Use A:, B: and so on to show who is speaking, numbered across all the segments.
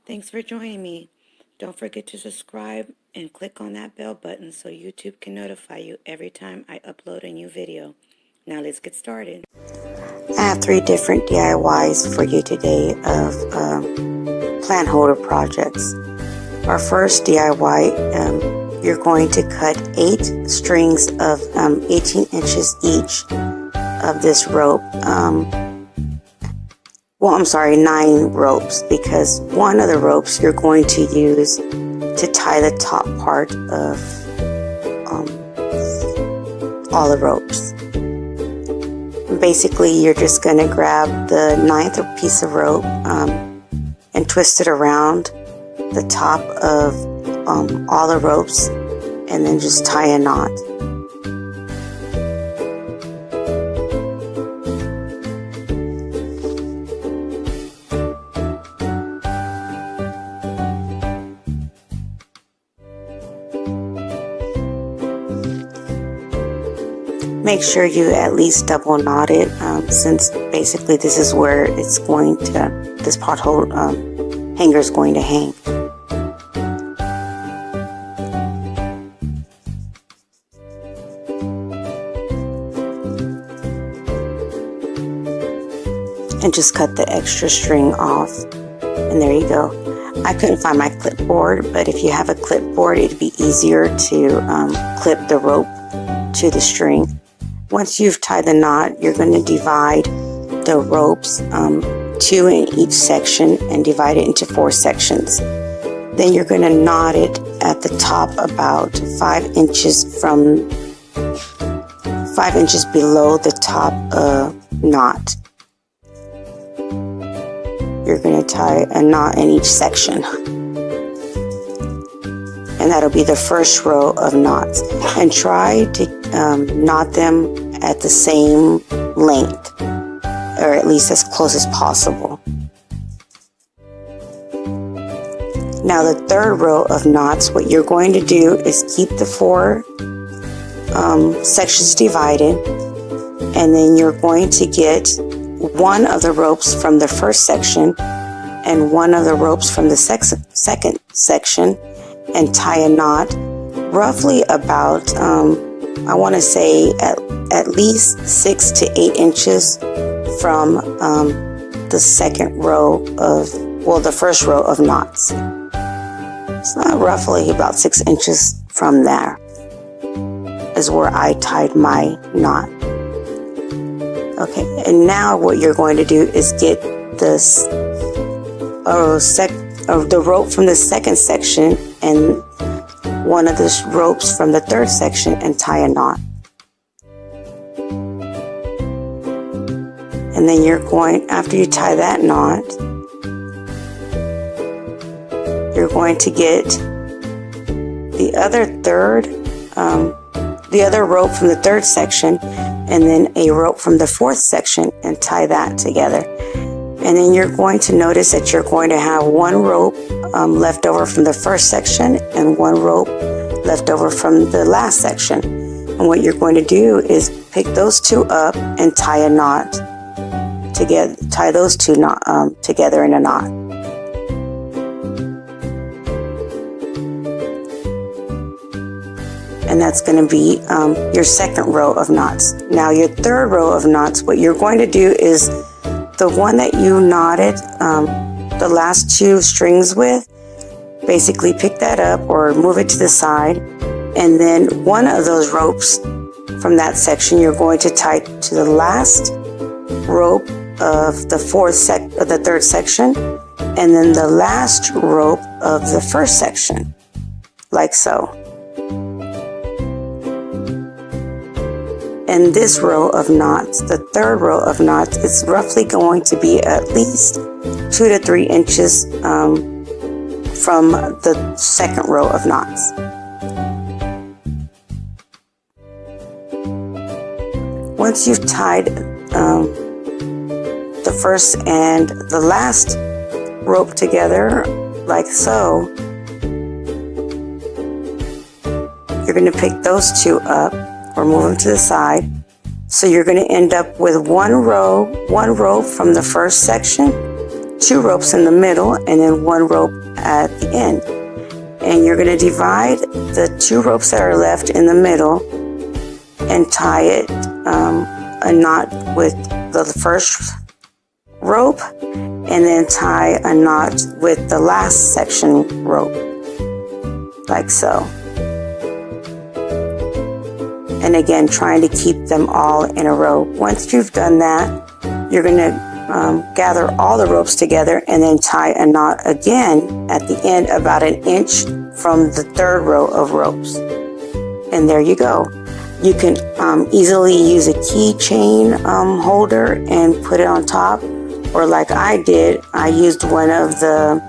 A: Thanks for joining me. Don't forget to subscribe and click on that bell button so YouTube can notify you every time I upload a new video. Now let's get started. I have 3 different DIYs for you today of plant holder projects. Our first DIY, you're going to cut 8 strings of 18 inches each of this rope. 9 ropes, because one of the ropes you're going to use to tie the top part of all the ropes. Basically, you're just going to grab the 9th piece of rope and twist it around the top of all the ropes, and then just tie a knot. Make sure you at least double knot it, since basically this is where it's going to, this pothole hanger is going to hang. And just cut the extra string off, and there you go. I couldn't find my clipboard, but if you have a clipboard, it'd be easier to clip the rope to the string. Once you've tied the knot, you're going to divide the ropes, 2 in each section, and divide it into 4 sections. Then you're going to knot it at the top about 5 inches below the top knot. You're going to tie a knot in each section. And that'll be the first row of knots. And try to knot them at the same length, or at least as close as possible. Now the 3rd row of knots, what you're going to do is keep the 4 sections divided, and then you're going to get one of the ropes from the first section and one of the ropes from the second section, and tie a knot roughly about I want to say at least 6 to 8 inches from the second row of, well, the first row of knots. It's not roughly about 6 inches from there is where I tied my knot. Okay, and now what you're going to do is get this the rope from the second section and one of the ropes from the 3rd section and tie a knot. And then you're going, after you tie that knot, you're going to get the other rope from the 3rd section and then a rope from the 4th section and tie that together. And then you're going to notice that you're going to have one rope left over from the first section and one rope left over from the last section. And what you're going to do is pick those 2 up and tie a knot together. Tie those 2 together in a knot. And that's going to be your 2nd row of knots. Now your 3rd row of knots, what you're going to do is the one that you knotted the last 2 strings with, basically pick that up or move it to the side, and then one of those ropes from that section you're going to tie to the last rope of the 3rd section, and then the last rope of the 1st section, like so. And this row of knots, the 3rd row of knots, is roughly going to be at least 2 to 3 inches from the 2nd row of knots. Once you've tied the first and the last rope together, like so, you're going to pick those 2 up or move them to the side. So you're going to end up with one row from the first section 2 ropes in the middle and then 1 rope at the end. And you're going to divide the 2 ropes that are left in the middle and tie it a knot with the first rope, and then tie a knot with the last section rope, like so. And again, trying to keep them all in a row. Once you've done that, you're going to gather all the ropes together and then tie a knot again at the end, about 1 inch from the 3rd row of ropes. And there you go. You can easily use a keychain holder and put it on top, or like I did, I used one of the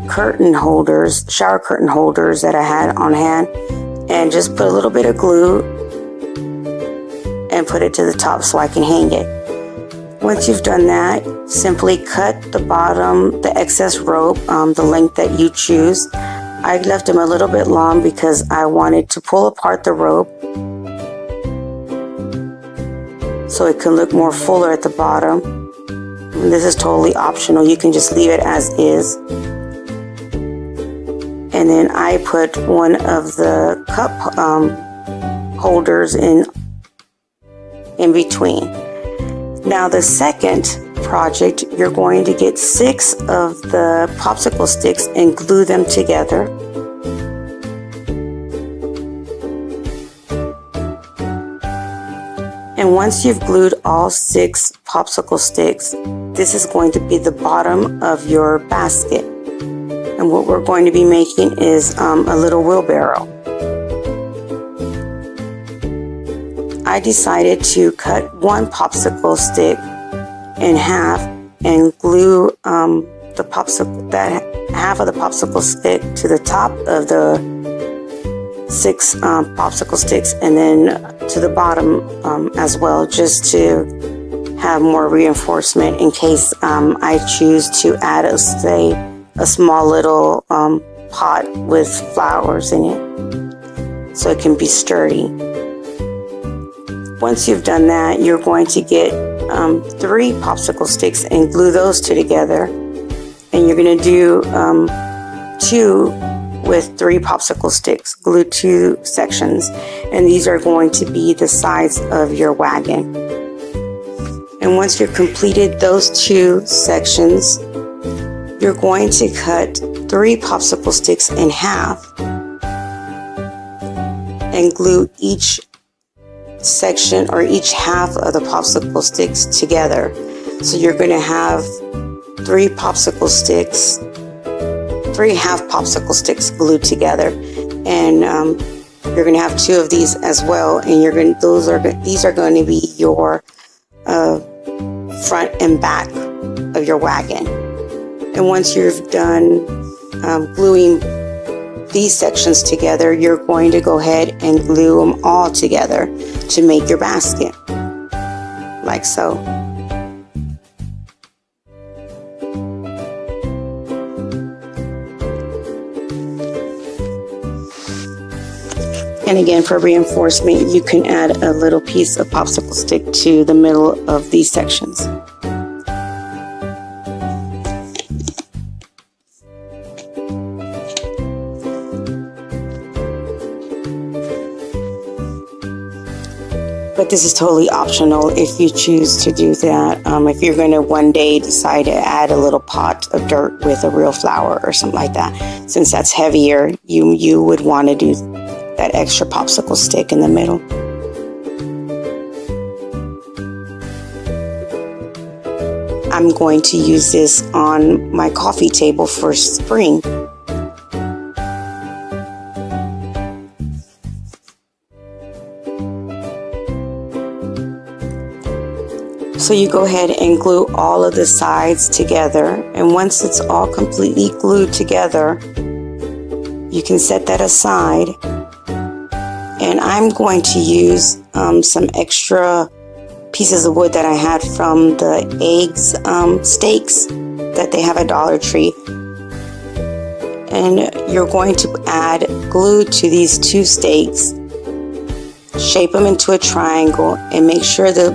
A: curtain holders, shower curtain holders that I had on hand, and just put a little bit of glue and put it to the top so I can hang it. Once you've done that, simply cut the bottom, the excess rope, the length that you choose. I left them a little bit long because I wanted to pull apart the rope so it can look more fuller at the bottom. And this is totally optional. You can just leave it as is. And then I put one of the cup holders in between. Now the second project, you're going to get 6 of the popsicle sticks and glue them together. And once you've glued all 6 popsicle sticks, this is going to be the bottom of your basket. And what we're going to be making is a little wheelbarrow. I decided to cut 1 popsicle stick in half and glue that half of the popsicle stick to the top of the 6 popsicle sticks, and then to the bottom as well, just to have more reinforcement in case I choose to add a small little pot with flowers in it, so it can be sturdy. Once you've done that, you're going to get 3 popsicle sticks and glue those 2 together, and you're going to do 2 with 3 popsicle sticks, glue 2 sections, and these are going to be the sides of your wagon. And once you've completed those 2 sections, you're going to cut 3 popsicle sticks in half and glue each section or each half of the popsicle sticks together. So you're going to have 3 half popsicle sticks glued together, and you're going to have 2 of these as well, and these are going to be your front and back of your wagon. And once you've done gluing these sections together, you're going to go ahead and glue them all together to make your basket, like so. And again, for reinforcement, you can add a little piece of popsicle stick to the middle of these sections. But this is totally optional if you choose to do that. If you're going to one day decide to add a little pot of dirt with a real flower or something like that, since that's heavier, you would want to do that extra popsicle stick in the middle. I'm going to use this on my coffee table for spring. So you go ahead and glue all of the sides together, and once it's all completely glued together, you can set that aside. And I'm going to use some extra pieces of wood that I had from the eggs steaks that they have at Dollar Tree. And you're going to add glue to these 2 steaks, shape them into a triangle, and make sure that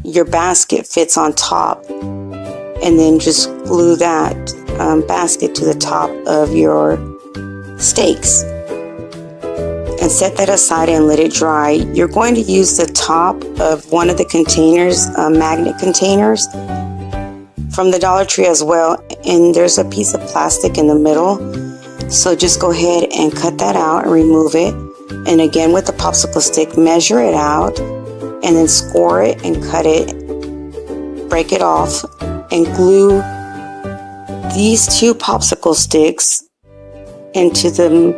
A: your basket fits on top, and then just glue that basket to the top of your stakes and set that aside and let it dry. You're going to use the top of one of the containers, magnet containers from the Dollar Tree as well, and there's a piece of plastic in the middle, so just go ahead and cut that out and remove it. And again, with the popsicle stick, measure it out and then score it and cut it, break it off, and glue these 2 popsicle sticks into the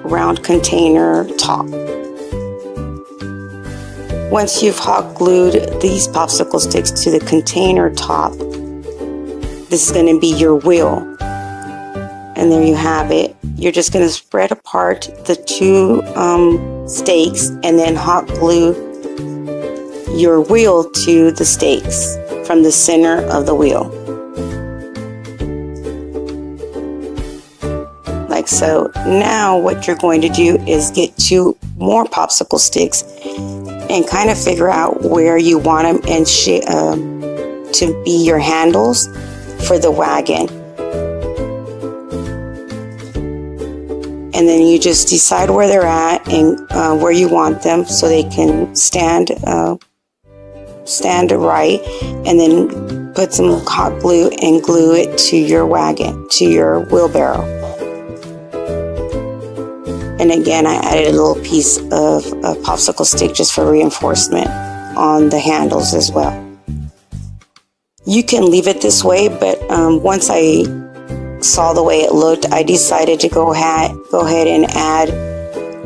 A: round container top. Once you've hot glued these popsicle sticks to the container top, this is going to be your wheel. And there you have it. You're just going to spread apart the 2 stakes and then hot glue your wheel to the stakes from the center of the wheel. Like so. Now what you're going to do is get 2 more popsicle sticks and kind of figure out where you want them and to be your handles for the wagon. And then you just decide where they're at and where you want them so they can stand right, and then put some hot glue and glue it to your wagon, to your wheelbarrow. And again, I added a little piece of a popsicle stick just for reinforcement on the handles as well. You can leave it this way, but once I saw the way it looked, I decided to go ahead and add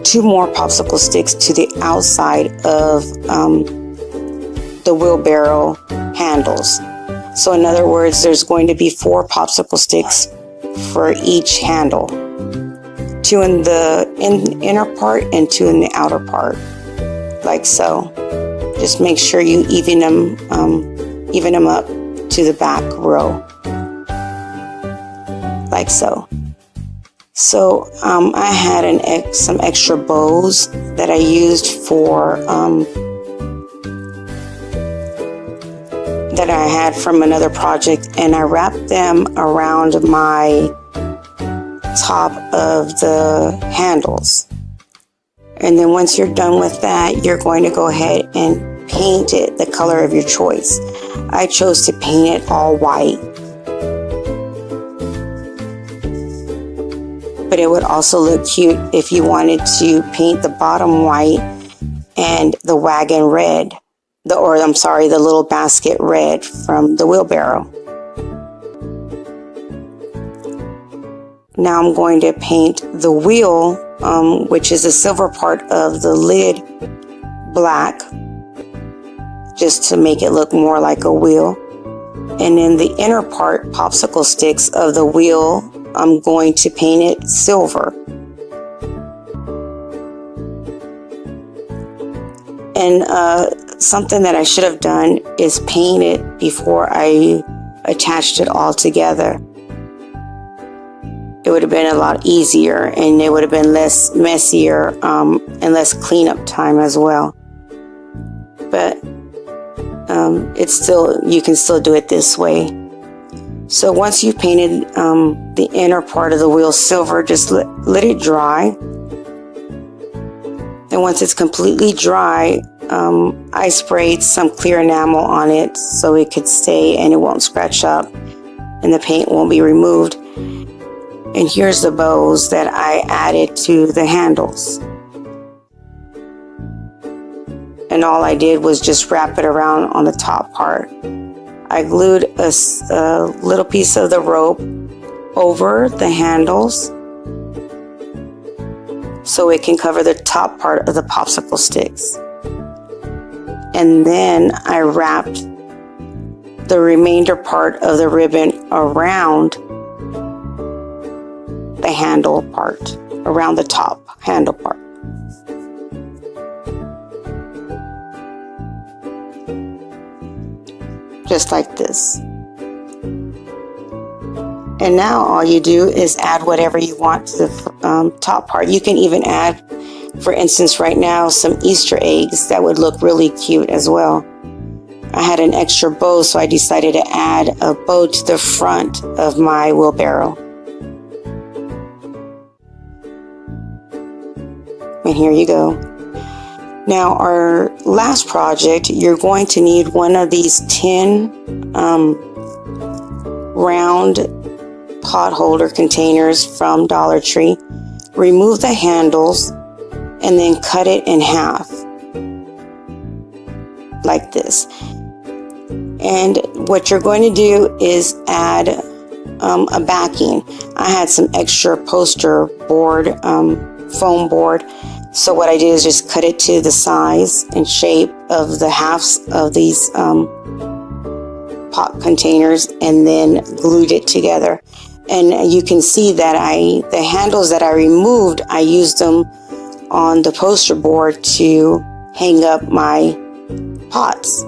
A: 2 more popsicle sticks to the outside of the wheelbarrow handles. So in other words, there's going to be 4 popsicle sticks for each handle. 2 in the inner part and 2 in the outer part, like so. Just make sure you even them up to the back row, like so. So I had some extra bows that I used for that I had from another project, and I wrapped them around my top of the handles. And then once you're done with that, you're going to go ahead and paint it the color of your choice. I chose to paint it all white, but it would also look cute if you wanted to paint the bottom white and the wagon red, the little basket red from the wheelbarrow. Now I'm going to paint the wheel, which is the silver part of the lid, black, just to make it look more like a wheel. And then the inner part, popsicle sticks of the wheel, I'm going to paint it silver. And something that I should have done is paint it before I attached it all together. It would have been a lot easier, and it would have been less messier and less cleanup time as well. But you can still do it this way. So once you've painted the inner part of the wheel silver, just let it dry. And once it's completely dry, I sprayed some clear enamel on it so it could stay and it won't scratch up and the paint won't be removed. And here's the bows that I added to the handles. And all I did was just wrap it around on the top part. I glued a little piece of the rope over the handles so it can cover the top part of the popsicle sticks. And then I wrapped the remainder part of the ribbon around the handle part, around the top handle part. Just like this. And now all you do is add whatever you want to the top part. You can even add, for instance, right now, some Easter eggs that would look really cute as well. I had an extra bow, so I decided to add a bow to the front of my wheelbarrow. And here you go. Now our last project, you're going to need one of these tin round pot holder containers from Dollar Tree. Remove the handles and then cut it in half like this. And what you're going to do is add a backing. I had some extra poster board, foam board. So what I did is just cut it to the size and shape of the halves of these pot containers and then glued it together. And you can see that the handles that I removed, I used them on the poster board to hang up my pots.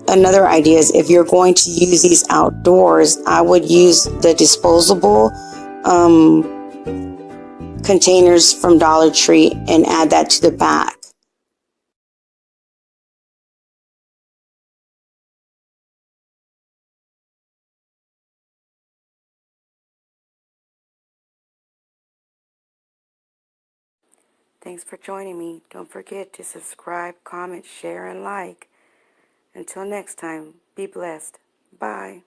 A: Another idea is if you're going to use these outdoors, I would use the disposable containers from Dollar Tree and add that to the back. Thanks for joining me. Don't forget to subscribe, comment, share, and like. Until next time, be blessed. Bye.